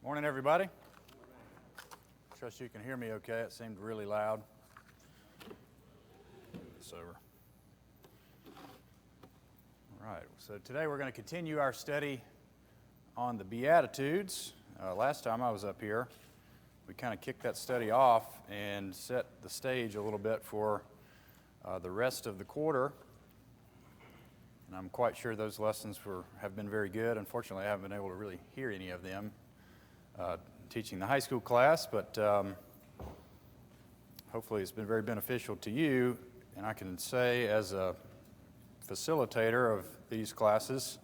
Morning, everybody. Trust you can hear me okay. It seemed really loud. It's over. All right, so today we're going to continue our study on the Beatitudes. Last time I was up here, we kind of kicked that study off and set the stage a little bit for the rest of the quarter. And I'm quite sure those lessons have been very good. Unfortunately, I haven't been able to really hear any of them teaching the high school class, but hopefully it's been very beneficial to you. And I can say as a facilitator of these classes,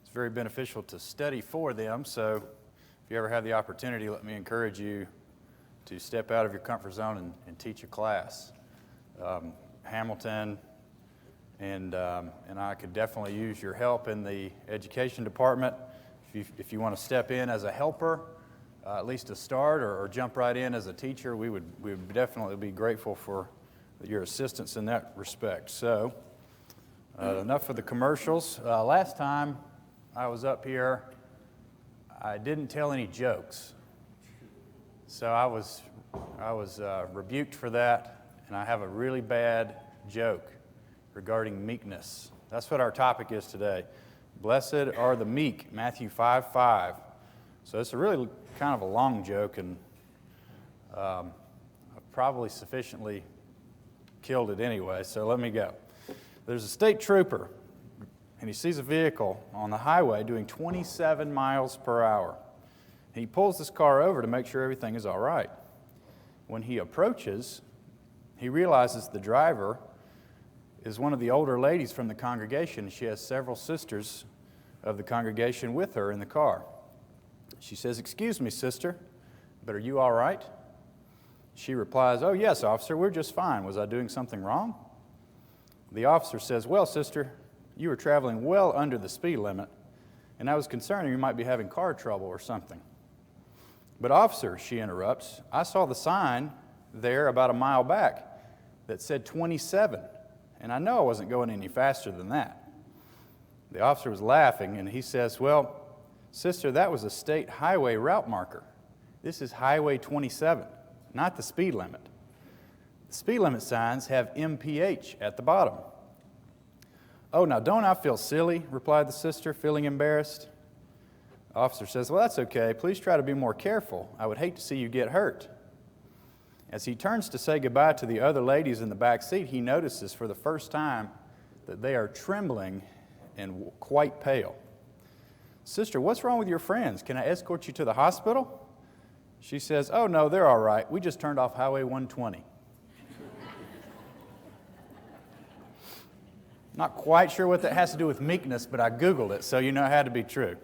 it's very beneficial to study for them. So if you ever have the opportunity, let me encourage you to step out of your comfort zone and teach a class. Hamilton and I could definitely use your help in the education department. If you want to step in as a helper, at least to start, or jump right in as a teacher, we would definitely be grateful for your assistance in that respect. So, enough of the commercials. Last time I was up here, I didn't tell any jokes. So I was rebuked for that, and I have a really bad joke regarding meekness. That's what our topic is today. Blessed are the meek, Matthew 5:5. So it's a really kind of a long joke, and I've probably sufficiently killed it anyway, so let me go. There's a state trooper, and he sees a vehicle on the highway doing 27 miles per hour. He pulls this car over to make sure everything is all right. When he approaches, he realizes the driver is one of the older ladies from the congregation. She has several sisters of the congregation with her in the car. She says, "Excuse me, sister, but are you all right?" She replies, "Oh, yes, officer, we're just fine. Was I doing something wrong?" The officer says, "Well, sister, you were traveling well under the speed limit, and I was concerned you might be having car trouble or something." "But officer," she interrupts, "I saw the sign there about a mile back that said 27, and I know I wasn't going any faster than that." The officer was laughing, and he says, "Well, sister, that was a state highway route marker. This is Highway 27, not the speed limit. The speed limit signs have MPH at the bottom." "Oh, now don't I feel silly?" replied the sister, feeling embarrassed. The officer says, "Well, that's okay. Please try to be more careful. I would hate to see you get hurt." As he turns to say goodbye to the other ladies in the back seat, he notices for the first time that they are trembling and quite pale. "Sister, what's wrong with your friends? Can I escort you to the hospital?" She says, "Oh, no, they're all right. We just turned off Highway 120. Not quite sure what that has to do with meekness, but I Googled it, so you know it had to be true.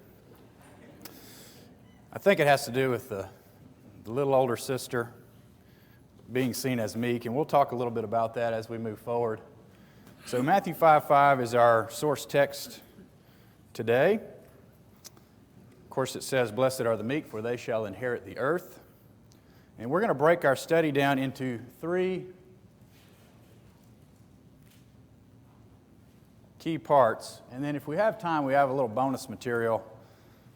I think it has to do with the little older sister being seen as meek, and we'll talk a little bit about that as we move forward. So Matthew 5:5 is our source text today. Of course, it says, "Blessed are the meek, for they shall inherit the earth." And we're going to break our study down into three key parts. And then if we have time, we have a little bonus material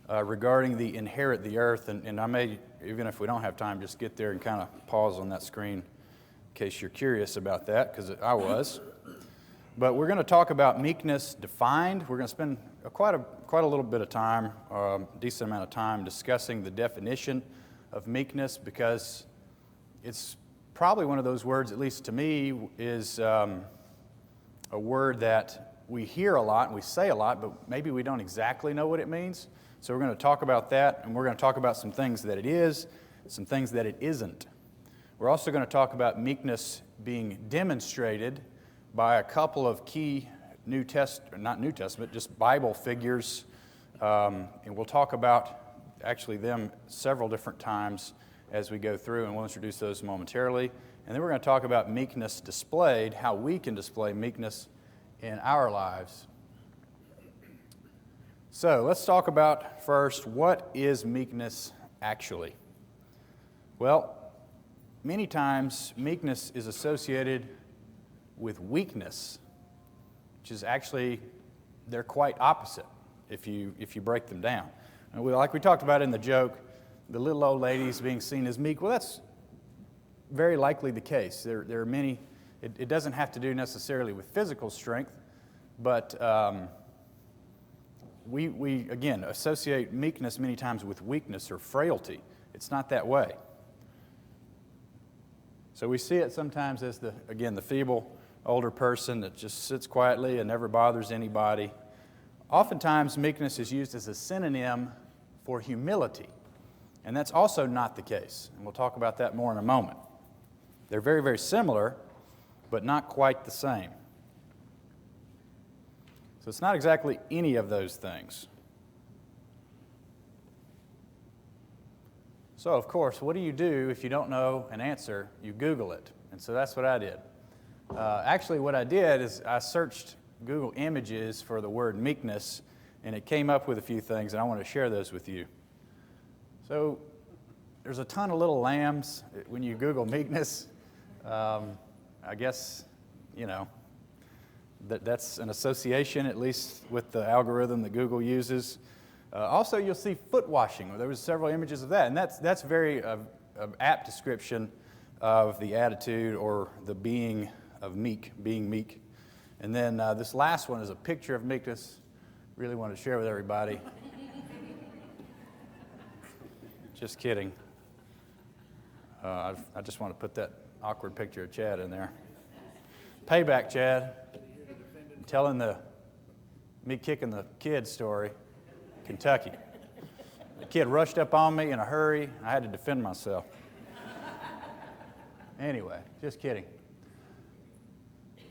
regarding the inherit the earth. And I may, even if we don't have time, just get there and kind of pause on that screen in case you're curious about that, because I was. But we're going to talk about meekness defined. We're going to spend quite a little bit of time, decent amount of time, discussing the definition of meekness, because it's probably one of those words, at least to me, is a word that we hear a lot and we say a lot, but maybe we don't exactly know what it means. So we're going to talk about that, and we're going to talk about some things that it is, some things that it isn't. We're also going to talk about meekness being demonstrated by a couple of key not New Testament, just Bible figures, and we'll talk about actually them several different times as we go through, and we'll introduce those momentarily. And then we're going to talk about meekness displayed, how we can display meekness in our lives. So let's talk about first, what is meekness actually? Well, many times meekness is associated with weakness, which is actually, they're quite opposite if you break them down. And like we talked about in the joke, the little old ladies being seen as meek. Well, that's very likely the case. There are many, it doesn't have to do necessarily with physical strength, but we again, associate meekness many times with weakness or frailty. It's not that way. So we see it sometimes as the feeble older person that just sits quietly and never bothers anybody. Oftentimes, meekness is used as a synonym for humility, and that's also not the case. And we'll talk about that more in a moment. They're very, very similar, but not quite the same. So it's not exactly any of those things. So, of course, what do you do if you don't know an answer? You Google it. And so that's what I did. Actually, what I did is I searched Google Images for the word meekness, and it came up with a few things, and I want to share those with you. So there's a ton of little lambs when you Google meekness. I guess, that's an association, at least with the algorithm that Google uses. Also, you'll see foot washing. There was several images of that, and that's very apt description of the attitude or the being of meek, being meek. And then this last one is a picture of meekness. Really want to share with everybody. Just kidding. I just want to put that awkward picture of Chad in there. Payback, Chad. I'm telling the me kicking the kid story. Kentucky. The kid rushed up on me in a hurry. I had to defend myself. Anyway, just kidding.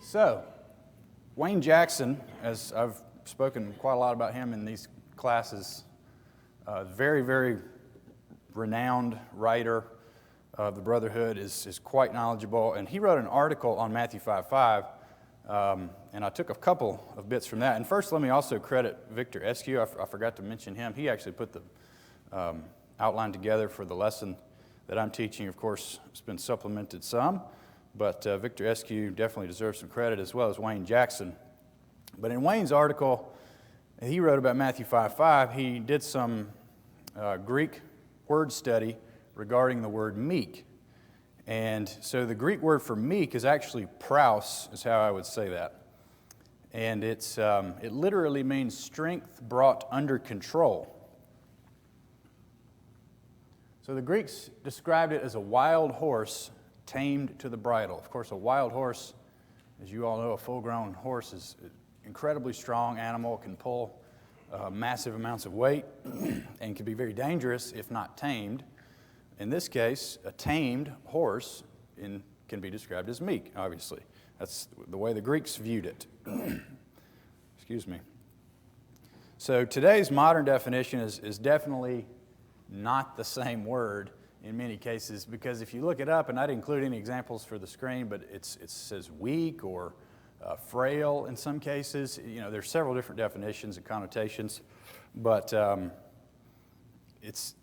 So, Wayne Jackson, as I've spoken quite a lot about him in these classes, very, very renowned writer of the Brotherhood, is quite knowledgeable. And he wrote an article on Matthew 5:5, and I took a couple of bits from that. And first, let me also credit Victor Eskew. I forgot to mention him. He actually put the outline together for the lesson that I'm teaching. Of course, it's been supplemented some, but Victor Eskew definitely deserves some credit, as well as Wayne Jackson. But in Wayne's article, he wrote about Matthew 5:5. He did some Greek word study regarding the word meek. And so the Greek word for meek is actually praus, is how I would say that. And it literally means strength brought under control. So the Greeks described it as a wild horse tamed to the bridle. Of course, a wild horse, as you all know, a full-grown horse is an incredibly strong animal, can pull massive amounts of weight, and can be very dangerous if not tamed. In this case, a tamed horse can be described as meek, obviously. That's the way the Greeks viewed it. Excuse me. So today's modern definition is definitely not the same word in many cases, because if you look it up, and I didn't include any examples for the screen, but it says weak or frail in some cases. There's several different definitions and connotations, but it's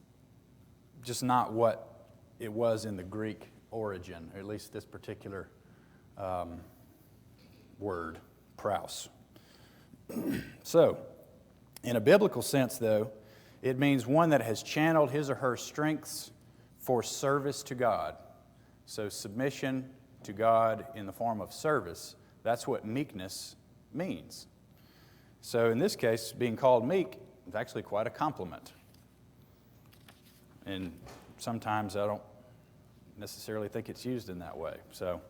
just not what it was in the Greek origin, or at least this particular word, praus. So, in a biblical sense, though, it means one that has channeled his or her strengths for service to God. So, submission to God in the form of service, that's what meekness means. So, in this case, being called meek is actually quite a compliment. And sometimes I don't necessarily think it's used in that way. So,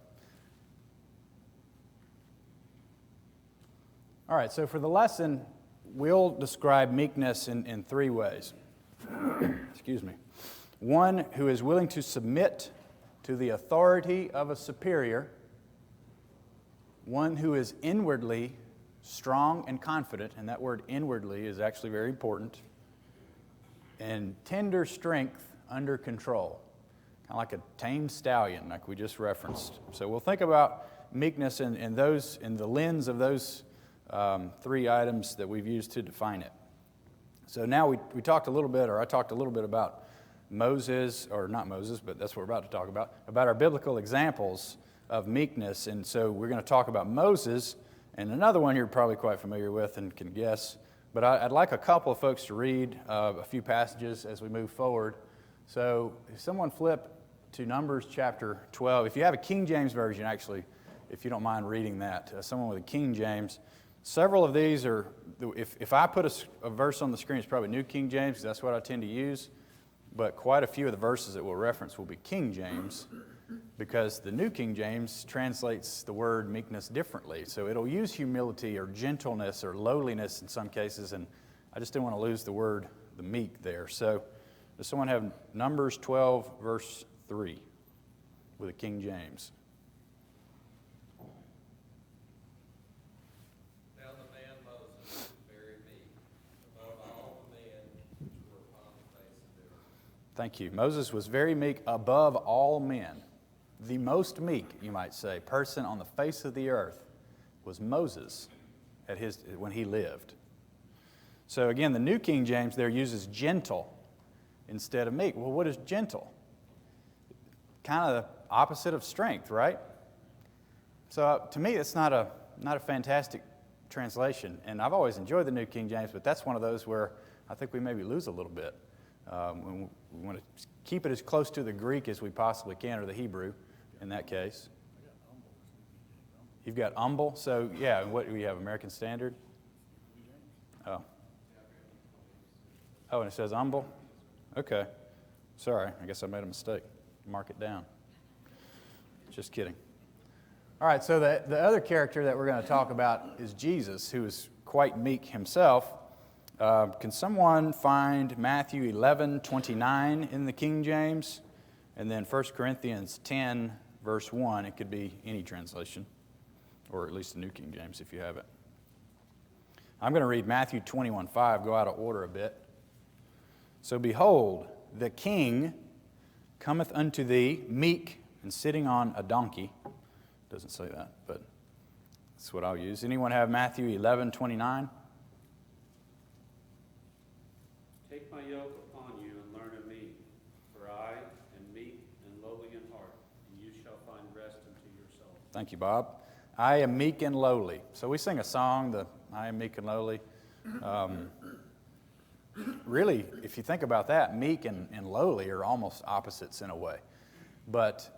all right, so for the lesson, we'll describe meekness in three ways. Excuse me. One, who is willing to submit to the authority of a superior. One who is inwardly strong and confident, and that word inwardly is actually very important. And tender strength under control, kind of like a tamed stallion, like we just referenced. So we'll think about meekness in the lens of those three items that we've used to define it. So now we talked a little bit, or I talked a little bit about Moses, or not Moses, but that's what we're about to talk about our biblical examples of meekness. And so we're going to talk about Moses, and another one you're probably quite familiar with and can guess. But I'd like a couple of folks to read a few passages as we move forward So if someone flip to Numbers chapter 12, if you have a King James version, actually, if you don't mind reading that, someone with a King James, several of these are, if I put a verse on the screen, it's probably New King James, because that's what I tend to use, but quite a few of the verses that we'll reference will be King James, because the New King James translates the word meekness differently. So it'll use humility or gentleness or lowliness in some cases, and I just didn't want to lose the meek there. So does someone have Numbers 12, verse 3 with a King James? Now the man Moses was very meek, above all the men which were upon the face of the earth. Thank you. Moses was very meek above all men. The most meek, you might say, person on the face of the earth was Moses when he lived. So again, the New King James there uses gentle instead of meek. Well, what is gentle? Kind of the opposite of strength, right? So to me, it's not a fantastic translation. And I've always enjoyed the New King James, but that's one of those where I think we maybe lose a little bit. We want to keep it as close to the Greek as we possibly can, or the Hebrew in that case. You've got humble. So yeah, what do we have? American Standard? Oh, and it says humble? Okay. Sorry, I guess I made a mistake. Mark it down. Just kidding. All right, so the other character that we're going to talk about is Jesus, who is quite meek himself. Can someone find Matthew 11:29 in the King James? And then 1 Corinthians 10, verse 1. It could be any translation, or at least the New King James if you have it. I'm going to read Matthew 21:5, go out of order a bit. So behold, the King cometh unto thee, meek, and sitting on a donkey. Doesn't say that, but that's what I'll use. Anyone have Matthew 11:29? Take my yoke upon you and learn of me, for I am meek and lowly in heart, and you shall find rest unto your soul. Thank you, Bob. I am meek and lowly. So we sing a song, the I am meek and lowly. Really, if you think about that, meek and lowly are almost opposites in a way. But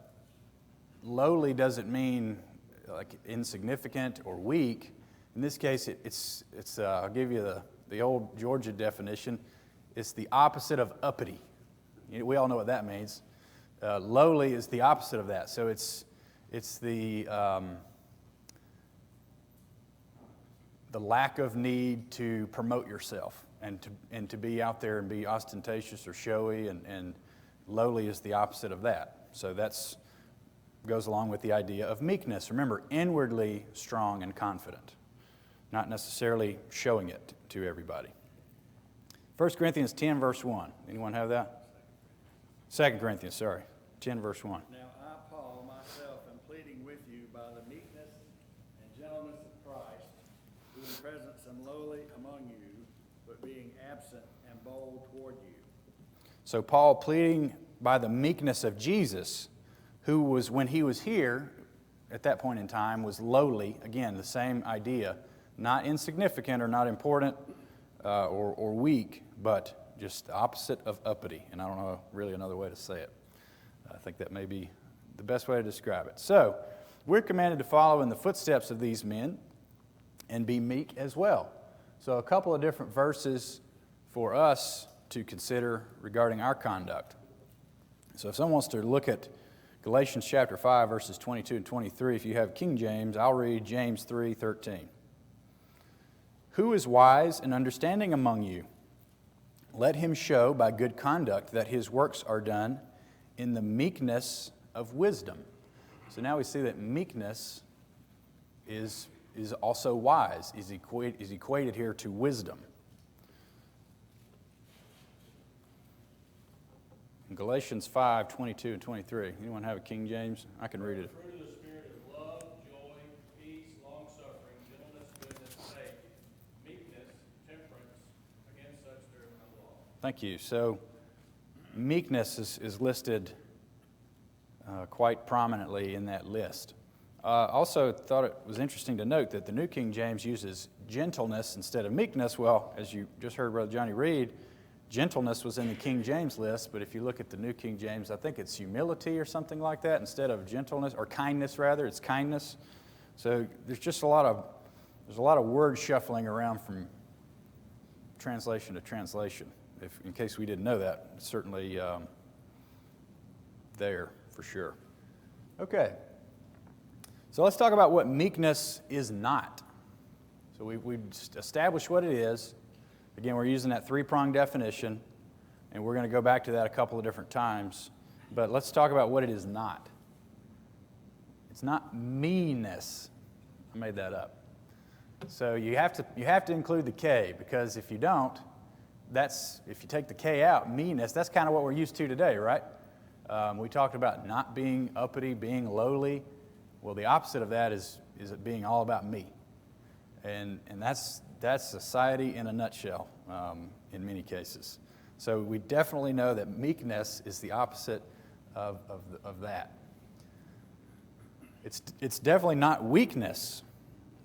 lowly doesn't mean like insignificant or weak. In this case, it's I'll give you the old Georgia definition. It's the opposite of uppity. We all know what that means. Lowly is the opposite of that. So it's the lack of need to promote yourself and to be out there and be ostentatious or showy, and lowly is the opposite of that. So that's goes along with the idea of meekness. Remember, inwardly strong and confident, not necessarily showing it to everybody. 1 Corinthians 10, verse 1. Anyone have that? 2 Corinthians, 10, verse 1. Now I, Paul, myself, am pleading with you by the meekness and gentleness of Christ, who in presence am lowly among you, but being absent and bold toward you. So Paul pleading by the meekness of Jesus, who was, when he was here, at that point in time, was lowly. Again, the same idea. Not insignificant or not important or weak, but just the opposite of uppity. And I don't know really another way to say it. I think that may be the best way to describe it. So, we're commanded to follow in the footsteps of these men and be meek as well. So, a couple of different verses for us to consider regarding our conduct. So, if someone wants to look at Galatians chapter 5, verses 22 and 23, if you have King James, I'll read James 3:13. Who is wise and understanding among you? Let him show by good conduct that his works are done in the meekness of wisdom. So now we see that meekness is also wise, is equated here to wisdom. In Galatians 5, 22 and 23. Anyone have a King James? I can read it. The fruit of the Spirit is love, joy, peace, long-suffering, gentleness, goodness, faith, meekness, temperance. Against such there is no law. Thank you. So meekness is listed quite prominently in that list. Also thought it was interesting to note that the New King James uses gentleness instead of meekness. Well, as you just heard Brother Johnny read, Gentleness was in the King James list, but if you look at the New King James, I think it's humility or something like that instead of gentleness, or kindness rather, it's kindness. So there's just a lot of word shuffling around from translation to translation. In case we didn't know that, it's certainly there for sure. Okay, so let's talk about what meekness is not. So we established what it is. Again, we're using that three-pronged definition, and we're going to go back to that a couple of different times. But let's talk about what it is not. It's not meanness. I made that up. So you have to include the K, because if you don't, if you take the K out, meanness, that's kind of what we're used to today, right? We talked about not being uppity, being lowly. Well, the opposite of that is it being all about me. And that's society in a nutshell in many cases. So we definitely know that meekness is the opposite of that. It's definitely not weakness,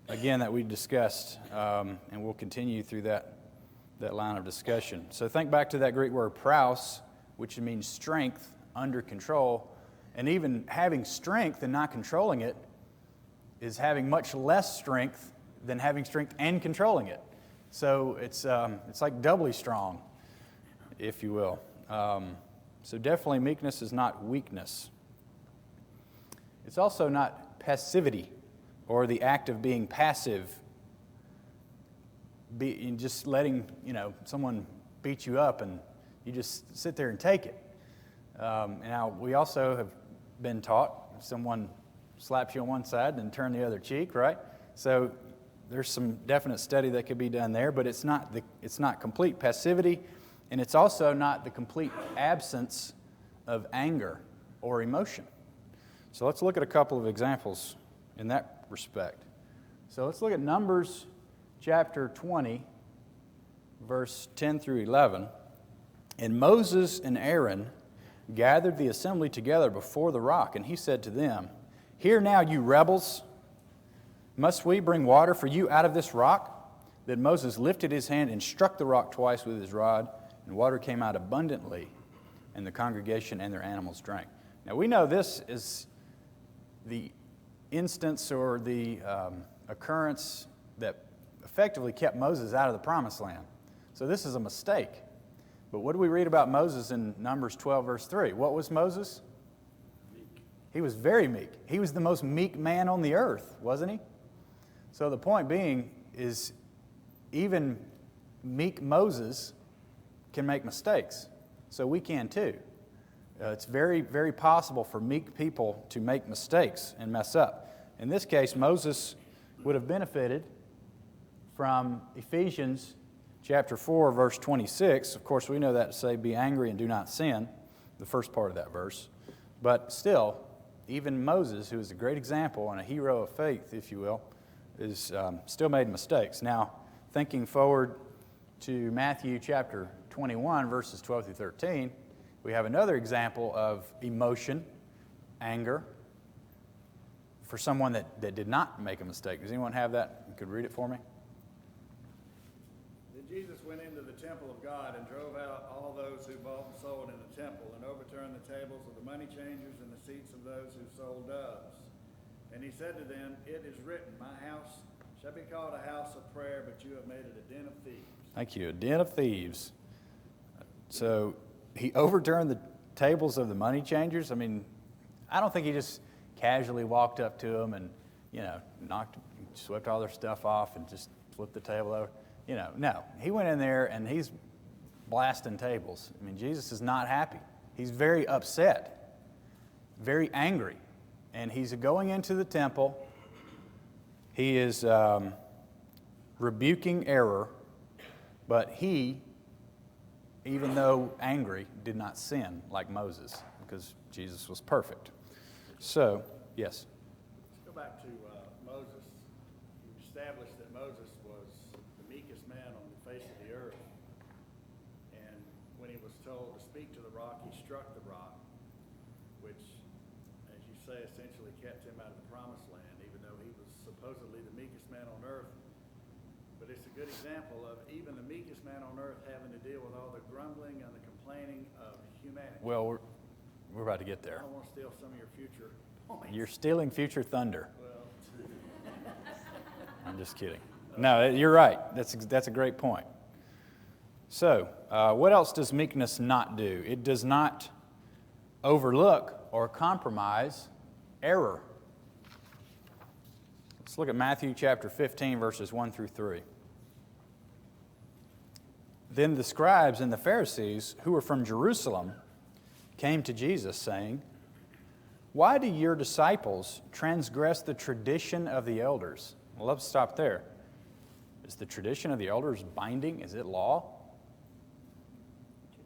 again, that we discussed, and we'll continue through that line of discussion. So think back to that Greek word praus, which means strength, under control, and even having strength and not controlling it is having much less strength than having strength and controlling it. So it's like doubly strong, if you will. So definitely meekness is not weakness. It's also not passivity, or the act of being passive, just letting someone beat you up and you just sit there and take it. Now, we also have been taught if someone slaps you on one side, then turn the other cheek, right? So there's some definite study that could be done there, but it's not complete passivity, and it's also not the complete absence of anger or emotion. So let's look at a couple of examples in that respect. So let's look at Numbers chapter 20, verse 10 through 11. And Moses and Aaron gathered the assembly together before the rock, and he said to them, "Hear now, you rebels, must we bring water for you out of this rock?" Then Moses lifted his hand and struck the rock twice with his rod, and water came out abundantly, and the congregation and their animals drank. Now we know this is the instance or the occurrence that effectively kept Moses out of the promised land. So this is a mistake. But what do we read about Moses in Numbers 12, verse 3? What was Moses? Meek. He was very meek. He was the most meek man on the earth, wasn't he? So the point being is even meek Moses can make mistakes. So we can too. It's very, very possible for meek people to make mistakes and mess up. In this case, Moses would have benefited from Ephesians chapter 4, verse 26. Of course, we know that to say, "Be angry and do not sin," the first part of that verse. But still, even Moses, who is a great example and a hero of faith, if you will, is still made mistakes. Now, thinking forward to Matthew chapter 21, verses 12 through 13, we have another example of emotion, anger, for someone that did not make a mistake. Does anyone have that? You could read it for me. Then Jesus went into the temple of God and drove out all those who bought and sold in the temple, and overturned the tables of the money changers and the seats of those who sold doves. And he said to them, "It is written, my house shall be called a house of prayer, but you have made it a den of thieves." Thank you, a den of thieves. So he overturned the tables of the money changers. I mean, I don't think he just casually walked up to them and, swept all their stuff off and just flipped the table over. No. He went in there and he's blasting tables. I mean, Jesus is not happy. He's very upset, very angry. And he's going into the temple. He is rebuking error, but he, even though angry, did not sin like Moses, because Jesus was perfect. So, yes? Let's go back to Moses. You established that Moses was the meekest man on the face of the earth. And when he was told to speak to the rock, he struck the rock, which, as you say, essentially kept him out of the promised land, even though he was supposedly the meekest man on earth. But it's a good example of even the meekest man on earth having to deal with all the grumbling and the complaining of humanity. Well, we're about to get there. I don't want to steal some of your future points. You're stealing future thunder. Well, I'm just kidding. No, you're right. That's a great point. So, what else does meekness not do? It does not overlook or compromise error. Let's look at Matthew chapter 15, verses 1 through 3. Then the scribes and the Pharisees, who were from Jerusalem, came to Jesus, saying, "Why do your disciples transgress the tradition of the elders?" Well, let's stop there. Is the tradition of the elders binding? Is it law?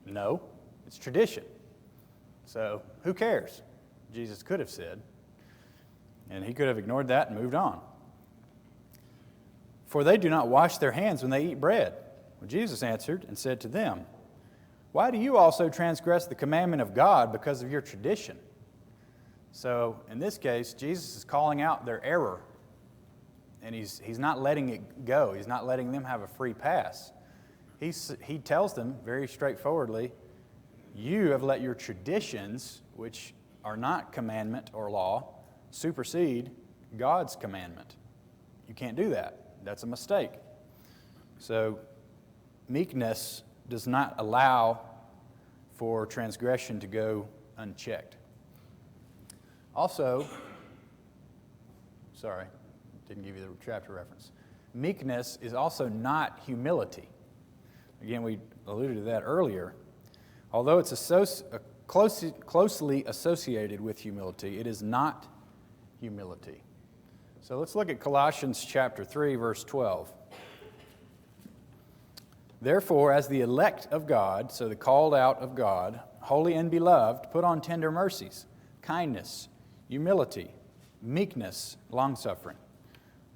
No, it's tradition. So who cares? Jesus could have said. And he could have ignored that and moved on. For they do not wash their hands when they eat bread. Well, Jesus answered and said to them, "Why do you also transgress the commandment of God because of your tradition?" So in this case, Jesus is calling out their error. And he's not letting it go. He's not letting them have a free pass. He tells them very straightforwardly, you have let your traditions, which are not commandment or law, supersede God's commandment. You can't do that. That's a mistake. So meekness does not allow for transgression to go unchecked. Also, didn't give you the chapter reference. Meekness is also not humility. Again, we alluded to that earlier. Although it's closely associated with humility, it is not humility. So let's look at Colossians chapter 3, verse 12. Therefore, as the elect of God, so the called out of God, holy and beloved, put on tender mercies, kindness, humility, meekness, long-suffering.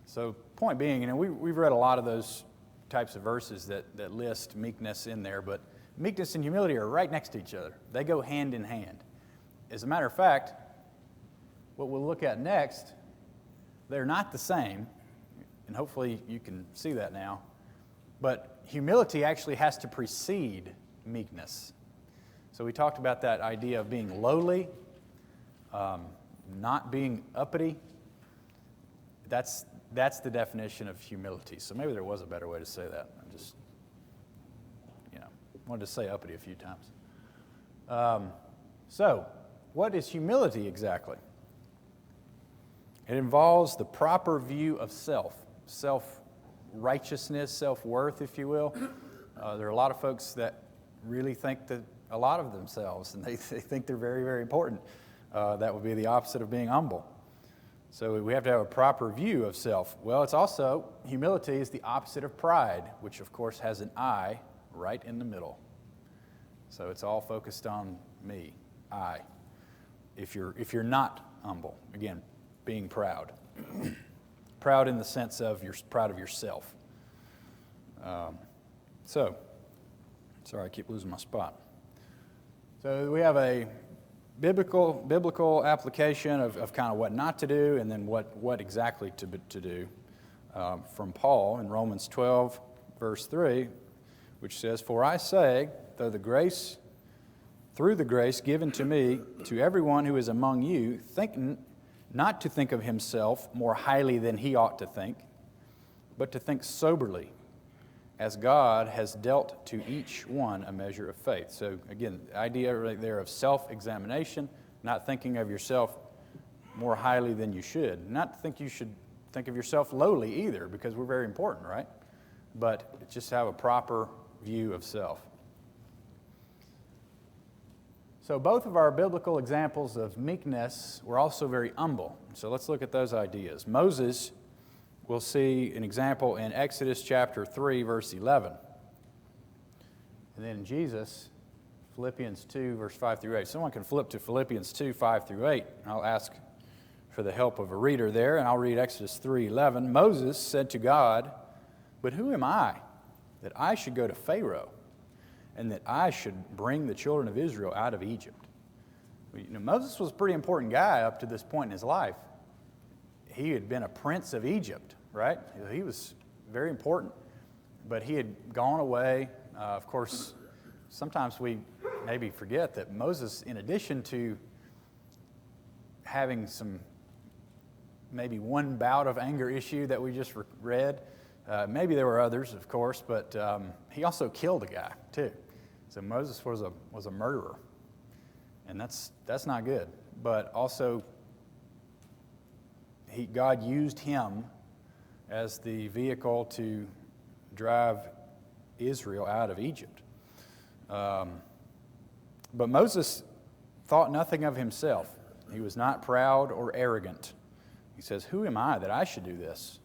So point being, we've read a lot of those types of verses that list meekness in there, but meekness and humility are right next to each other. They go hand in hand. As a matter of fact, what we'll look at next, they're not the same, and hopefully you can see that now, but humility actually has to precede meekness. So we talked about that idea of being lowly, not being uppity. That's the definition of humility. So maybe there was a better way to say that. I just, wanted to say uppity a few times. So, what is humility exactly? It involves the proper view of self-righteousness, self-worth, if you will. There are a lot of folks that really think that a lot of themselves, and they think they're very, very important. That would be the opposite of being humble. So we have to have a proper view of self. Well, it's also, humility is the opposite of pride, which of course has an I right in the middle. So it's all focused on me, I. If you're not humble, again, being proud. Proud in the sense of you're proud of yourself. Sorry, I keep losing my spot. So we have a biblical application of kind of what not to do, and then what exactly to do from Paul in Romans 12, verse 3, which says, "For I say, through the grace given to me, to everyone who is among you, think not to think of himself more highly than he ought to think, but to think soberly, as God has dealt to each one a measure of faith." So again, the idea right there of self-examination, not thinking of yourself more highly than you should. Not think you should think of yourself lowly either, because we're very important, right? But just have a proper view of self. So both of our biblical examples of meekness were also very humble. So let's look at those ideas. Moses, we'll see an example in Exodus chapter 3, verse 11. And then Jesus, Philippians 2, verse 5 through 8. Someone can flip to Philippians 2, 5 through 8. I'll ask for the help of a reader there, and I'll read Exodus 3, 11. Moses said to God, "But who am I, that I should go to Pharaoh, and that I should bring the children of Israel out of Egypt?" Moses was a pretty important guy up to this point in his life. He had been a prince of Egypt, right? He was very important, but he had gone away. Of course, sometimes we maybe forget that Moses, in addition to having maybe one bout of anger issue that we just read, maybe there were others, of course, but he also killed a guy too. So Moses was a murderer, and that's not good. But also, God used him as the vehicle to drive Israel out of Egypt. But Moses thought nothing of himself. He was not proud or arrogant. He says, "Who am I that I should do this?"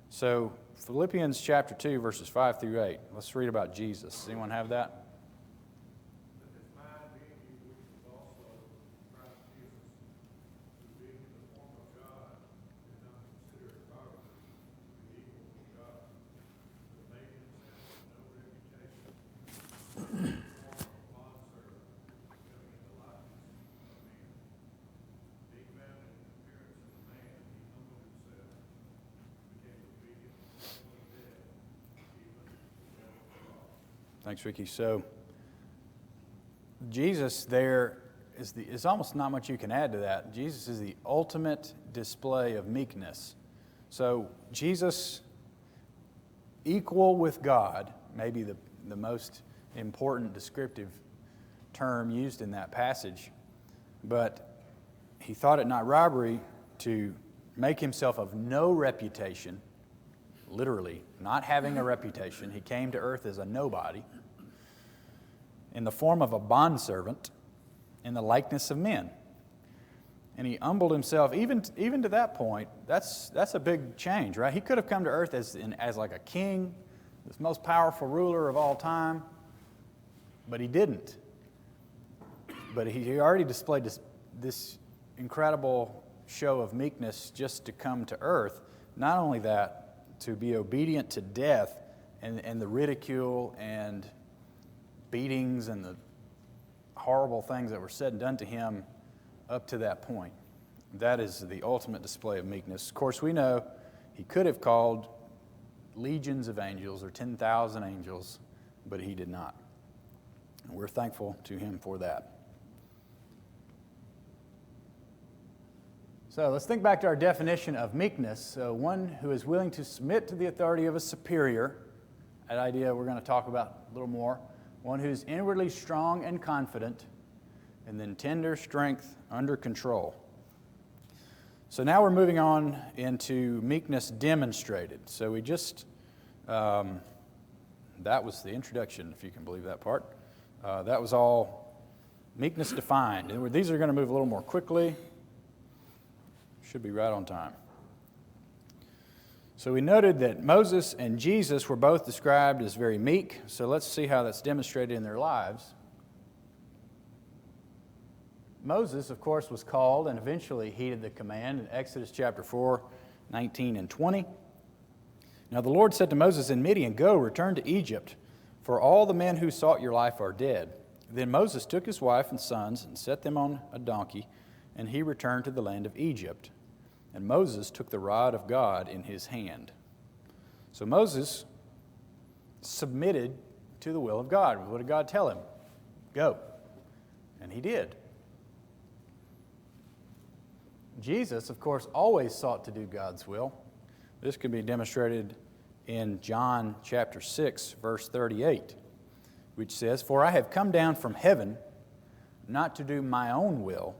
So Philippians chapter 2, verses 5 through 8. Let's read about Jesus. Does anyone have that? Thanks, Ricky. So Jesus there is almost not much you can add to that. Jesus is the ultimate display of meekness. So Jesus, equal with God, maybe the most important descriptive term used in that passage, but he thought it not robbery to make himself of no reputation, literally not having a reputation. He came to earth as a nobody, in the form of a bondservant, in the likeness of men. And he humbled himself, even to that point. That's a big change, right? He could have come to earth as like a king, this most powerful ruler of all time, but he didn't. But he already displayed this incredible show of meekness just to come to earth. Not only that, to be obedient to death and the ridicule and beatings and the horrible things that were said and done to him up to that point. That is the ultimate display of meekness. Of course, we know he could have called legions of angels or 10,000 angels, but he did not. And we're thankful to him for that. So let's think back to our definition of meekness. So one who is willing to submit to the authority of a superior, that idea we're going to talk about a little more. One who's inwardly strong and confident, and then tender strength under control. So now we're moving on into meekness demonstrated. So we just, that was the introduction, if you can believe that part. That was all meekness defined. And these are going to move a little more quickly. Should be right on time. So we noted that Moses and Jesus were both described as very meek. So let's see how that's demonstrated in their lives. Moses, of course, was called and eventually heeded the command in Exodus chapter 4, 19 and 20. Now the Lord said to Moses in Midian, "Go, return to Egypt, for all the men who sought your life are dead." Then Moses took his wife and sons and set them on a donkey, and he returned to the land of Egypt. And Moses took the rod of God in his hand. So Moses submitted to the will of God. What did God tell him? Go. And he did. Jesus, of course, always sought to do God's will. This can be demonstrated in John chapter 6, verse 38, which says, "For I have come down from heaven not to do my own will,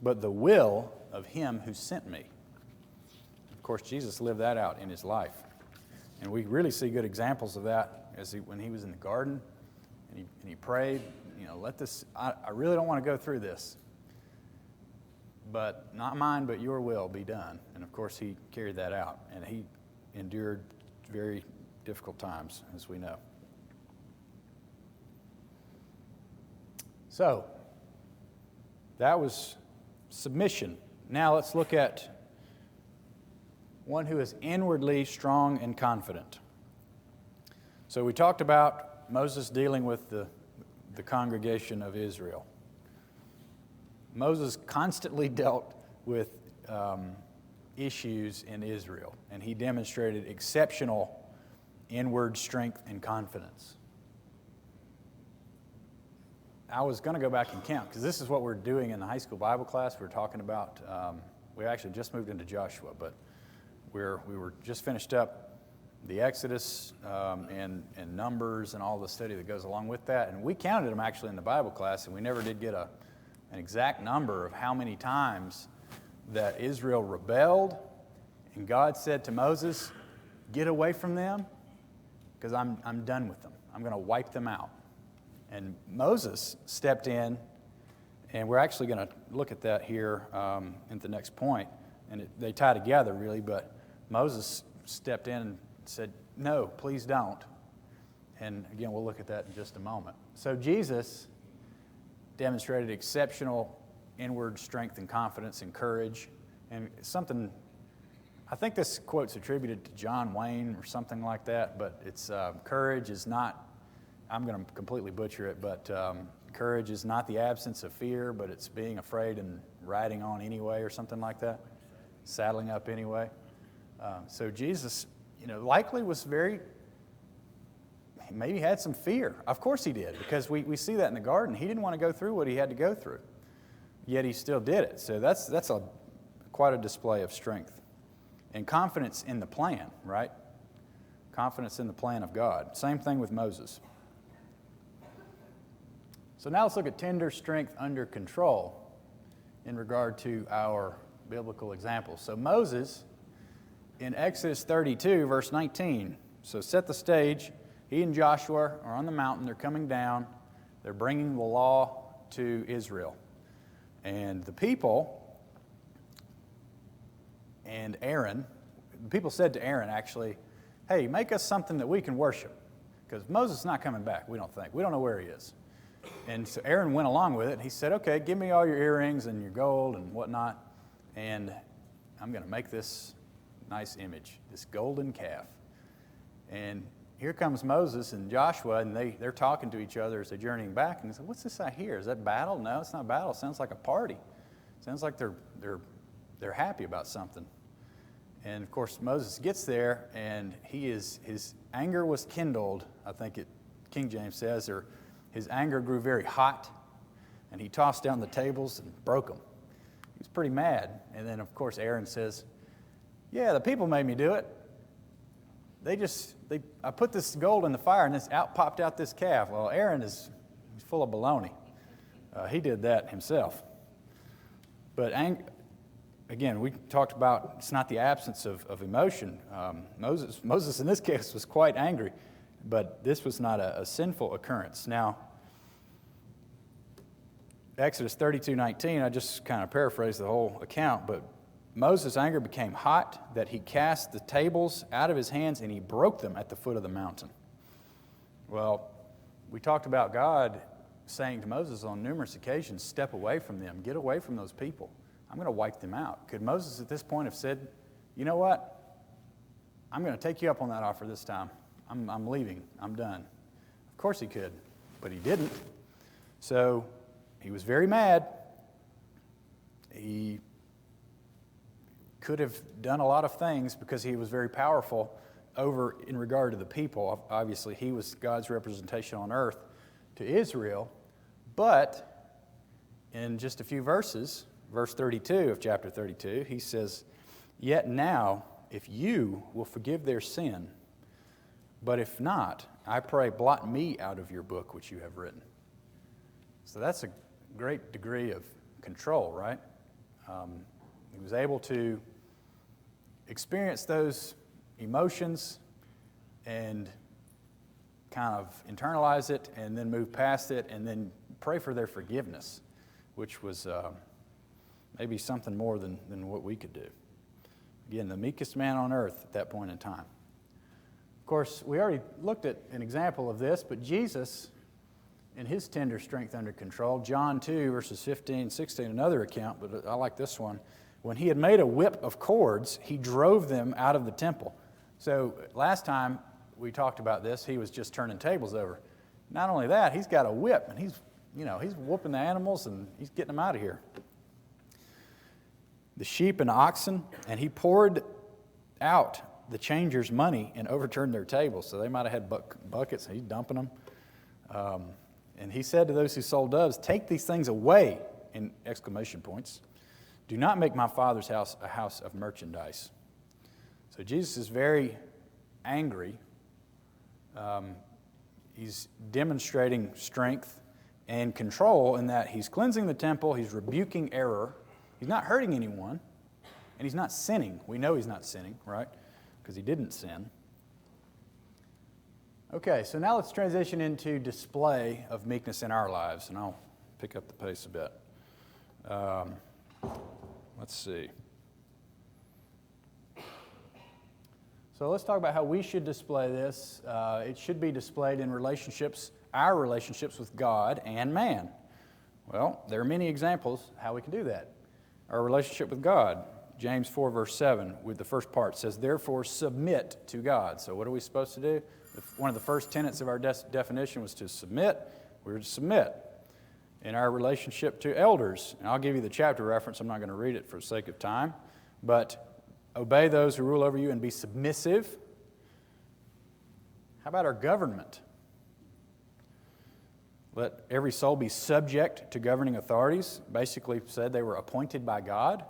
but the will of him who sent me." Of course, Jesus lived that out in his life. And we really see good examples of that when he was in the garden and he prayed, let this, I really don't want to go through this, but not mine, but your will be done. And of course, he carried that out, and he endured very difficult times, as we know. So, that was submission. Now let's look at one who is inwardly strong and confident. So we talked about Moses dealing with the congregation of Israel. Moses constantly dealt with issues in Israel, and he demonstrated exceptional inward strength and confidence. I was going to go back and count, because this is what we're doing in the high school Bible class. We're talking about, we actually just moved into Joshua, but we were just finished up the Exodus and Numbers and all the study that goes along with that. And we counted them actually in the Bible class, and we never did get an exact number of how many times that Israel rebelled, and God said to Moses, get away from them, because I'm done with them. I'm going to wipe them out. And Moses stepped in, and we're actually going to look at that here at the next point. And they tie together, really, but Moses stepped in and said, no, please don't. And again, we'll look at that in just a moment. So Jesus demonstrated exceptional inward strength and confidence and courage. And something, I think this quote's attributed to John Wayne or something like that, but it's courage is not, I'm going to completely butcher it, but courage is not the absence of fear, but it's being afraid and riding on anyway or something like that, saddling up anyway. So Jesus, likely was maybe had some fear. Of course he did, because we see that in the garden. He didn't want to go through what he had to go through, yet he still did it. So that's quite a display of strength. And confidence in the plan, right? Confidence in the plan of God. Same thing with Moses. So now let's look at tender strength under control in regard to our biblical examples. So Moses, in Exodus 32, verse 19, so set the stage. He and Joshua are on the mountain. They're coming down. They're bringing the law to Israel. And the people and Aaron, the people said to Aaron, actually, hey, make us something that we can worship, because Moses is not coming back, we don't think. We don't know where he is. And so Aaron went along with it, and he said, okay, give me all your earrings and your gold and whatnot, and I'm going to make this nice image, this golden calf. And here comes Moses and Joshua, and they're talking to each other as they're journeying back, and they said, what's this I hear? Is that battle? No, it's not battle. It sounds like a party. It sounds like they're happy about something. And of course, Moses gets there, and his anger was kindled, I think King James says, or his anger grew very hot, and he tossed down the tables and broke them. He was pretty mad. And then, of course, Aaron says, yeah, the people made me do it. I put this gold in the fire, and popped out this calf. Well, Aaron he's full of baloney. He did that himself. But again, we talked about it's not the absence of emotion. Moses in this case was quite angry, but this was not a sinful occurrence. Now, Exodus 32:19, I just kind of paraphrased the whole account, but Moses' anger became hot, that he cast the tables out of his hands and he broke them at the foot of the mountain. Well, we talked about God saying to Moses on numerous occasions, step away from them, get away from those people. I'm going to wipe them out. Could Moses at this point have said, you know what? I'm going to take you up on that offer this time. I'm leaving. I'm done. Of course he could, but he didn't. So he was very mad. He could have done a lot of things because he was very powerful in regard to the people. Obviously, he was God's representation on earth to Israel. But in just a few verses, verse 32 of chapter 32, he says, yet now, if you will forgive their sin, but if not, I pray, blot me out of your book which you have written. So that's a great degree of control, right? He was able to experience those emotions and kind of internalize it and then move past it and then pray for their forgiveness, which was maybe something more than what we could do. Again, the meekest man on earth at that point in time. Of course, we already looked at an example of this, but Jesus, in his tender strength under control, John 2, verses 15, 16, another account, but I like this one. When he had made a whip of cords, he drove them out of the temple. So last time we talked about this, he was just turning tables over. Not only that, he's got a whip, and he's whooping the animals, and he's getting them out of here. The sheep and oxen, and he poured out the changers' money and overturned their tables. So they might have had buckets, and he's dumping them. And he said to those who sold doves, "Take these things away," in exclamation points. "Do not make my Father's house a house of merchandise." So Jesus is very angry. He's demonstrating strength and control in that he's cleansing the temple, he's rebuking error, he's not hurting anyone, and he's not sinning. We know he's not sinning, right? Because he didn't sin. Okay, so now let's transition into display of meekness in our lives, and I'll pick up the pace a bit. Let's see. So let's talk about how we should display this. It should be displayed in relationships, our relationships with God and man. Well, there are many examples how we can do that. Our relationship with God. James 4, verse 7, with the first part, says, "Therefore submit to God." So what are we supposed to do? One of the first tenets of our definition was to submit. We're to submit. In our relationship to elders, and I'll give you the chapter reference. I'm not going to read it for the sake of time, but obey those who rule over you and be submissive. How about our government? Let every soul be subject to governing authorities. Basically said they were appointed by God.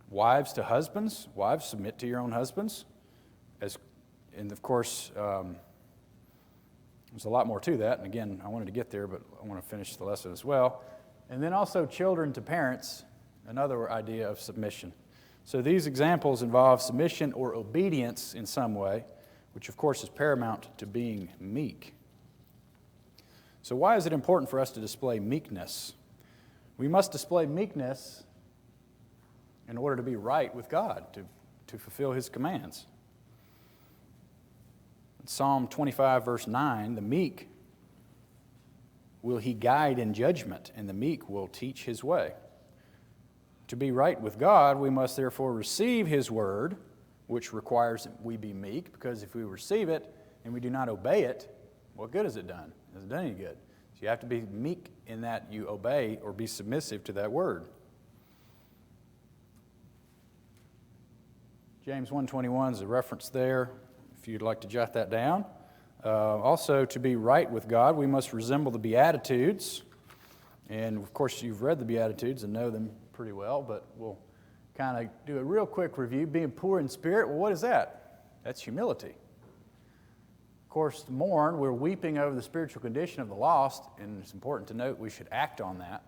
Wives to husbands. Wives, submit to your own husbands. And of course, there's a lot more to that. And again, I wanted to get there, but I want to finish the lesson as well. And then also children to parents, another idea of submission. So these examples involve submission or obedience in some way, which of course is paramount to being meek. So why is it important for us to display meekness? We must display meekness in order to be right with God, to fulfill His commands. In Psalm 25, verse 9, the meek will He guide in judgment, and the meek will teach His way. To be right with God, we must therefore receive His word, which requires that we be meek, because if we receive it and we do not obey it, what good has it done? Has it done any good? So you have to be meek in that you obey or be submissive to that word. James 1:21 is a reference there, if you'd like to jot that down. Also, to be right with God, we must resemble the Beatitudes. And, of course, you've read the Beatitudes and know them pretty well, but we'll kind of do a real quick review. Being poor in spirit, well, what is that? That's humility. Of course, to mourn, we're weeping over the spiritual condition of the lost, and it's important to note we should act on that.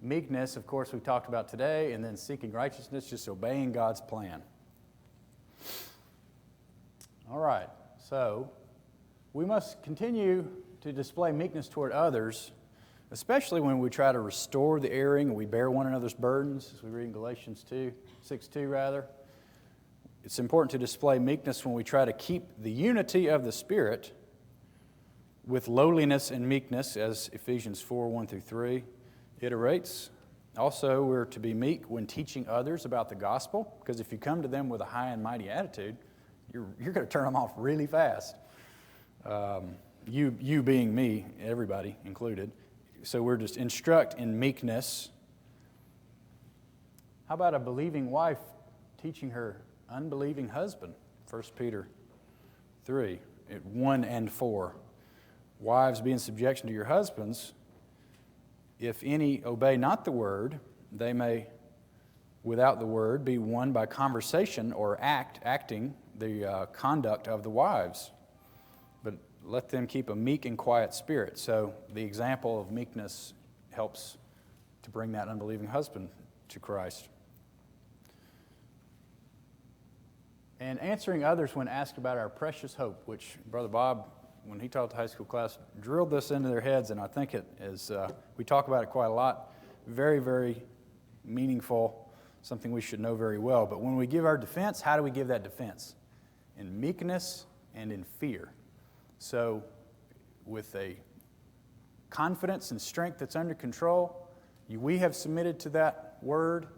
Meekness, of course, we talked about today, and then seeking righteousness, just obeying God's plan. All right, so we must continue to display meekness toward others, especially when we try to restore the erring and we bear one another's burdens, as we read in Galatians 6:2 rather. It's important to display meekness when we try to keep the unity of the Spirit with lowliness and meekness, as Ephesians 4:1-3 iterates. Also, we're to be meek when teaching others about the gospel, because if you come to them with a high and mighty attitude, you're going to turn them off really fast. You being me, everybody included. So we're just instruct in meekness. How about a believing wife teaching her unbelieving husband? 1 Peter 3:1-4. Wives, be in subjection to your husbands. If any obey not the word, they may, without the word, be won by conversation or acting the conduct of the wives. But let them keep a meek and quiet spirit. So the example of meekness helps to bring that unbelieving husband to Christ. And answering others when asked about our precious hope, which Brother Bob, when he taught the high school class, drilled this into their heads, and I think it is, we talk about it quite a lot, very, very meaningful, something we should know very well. But when we give our defense, how do we give that defense? In meekness and in fear. So with a confidence and strength that's under control, we have submitted to that word,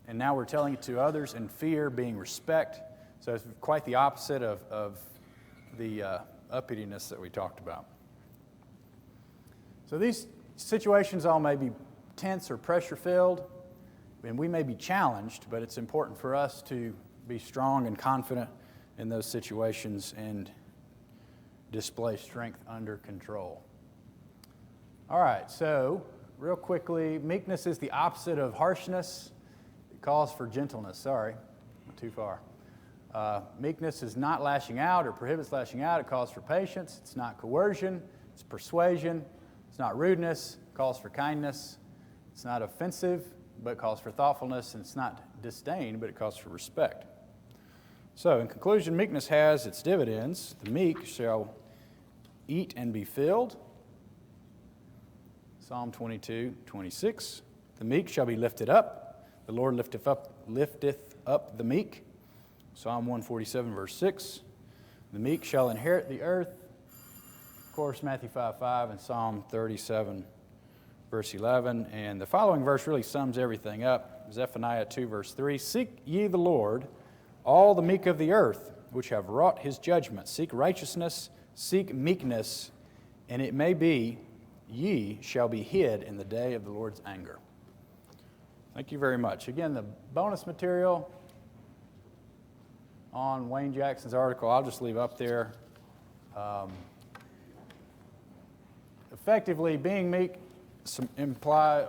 and now we're telling it to others in fear, being respect. So it's quite the opposite of the uppityness that we talked about. So these situations all may be tense or pressure-filled, and we may be challenged, but it's important for us to be strong and confident in those situations and display strength under control. All right, so real quickly, meekness is the opposite of harshness. It calls for gentleness. Sorry, not too far. Meekness is not lashing out or prohibits lashing out. It calls for patience. It's not coercion. It's persuasion. It's not rudeness. It calls for kindness. It's not offensive, but it calls for thoughtfulness. And it's not disdain, but it calls for respect. So, in conclusion, meekness has its dividends. The meek shall eat and be filled. Psalm 22:26. The meek shall be lifted up. The Lord lifteth up the meek. Psalm 147, verse 6. The meek shall inherit the earth. Of course, Matthew 5:5 and Psalm 37, verse 11. And the following verse really sums everything up. Zephaniah 2, verse 3. Seek ye the Lord, all the meek of the earth, which have wrought his judgment. Seek righteousness, seek meekness, and it may be ye shall be hid in the day of the Lord's anger. Thank you very much. Again, the bonus material on Wayne Jackson's article, I'll just leave up there. Effectively, being meek implies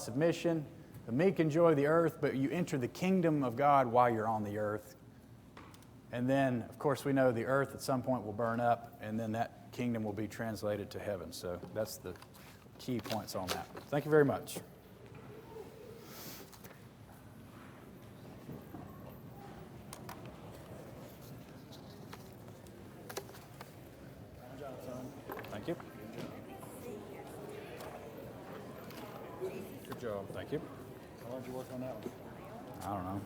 submission. The meek enjoy the earth, but you enter the kingdom of God while you're on the earth. And then, of course, we know the earth at some point will burn up, and then that kingdom will be translated to heaven. So that's the key points on that. Thank you very much. Thank you. Good job. Thank you. How long did you work on that one? I don't know,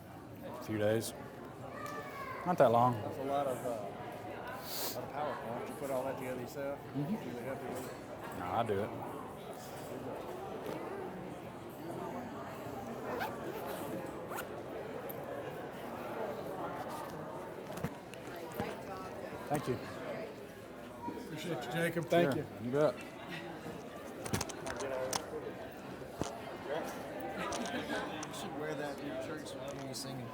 a few days. Not that long. That's a lot of PowerPoint. You put all that together yourself? Mm-hmm. Do they help you with it? No, I do it. Thank you. Appreciate you, Jacob. Thank you. You bet. You should wear that in your church when you're singing.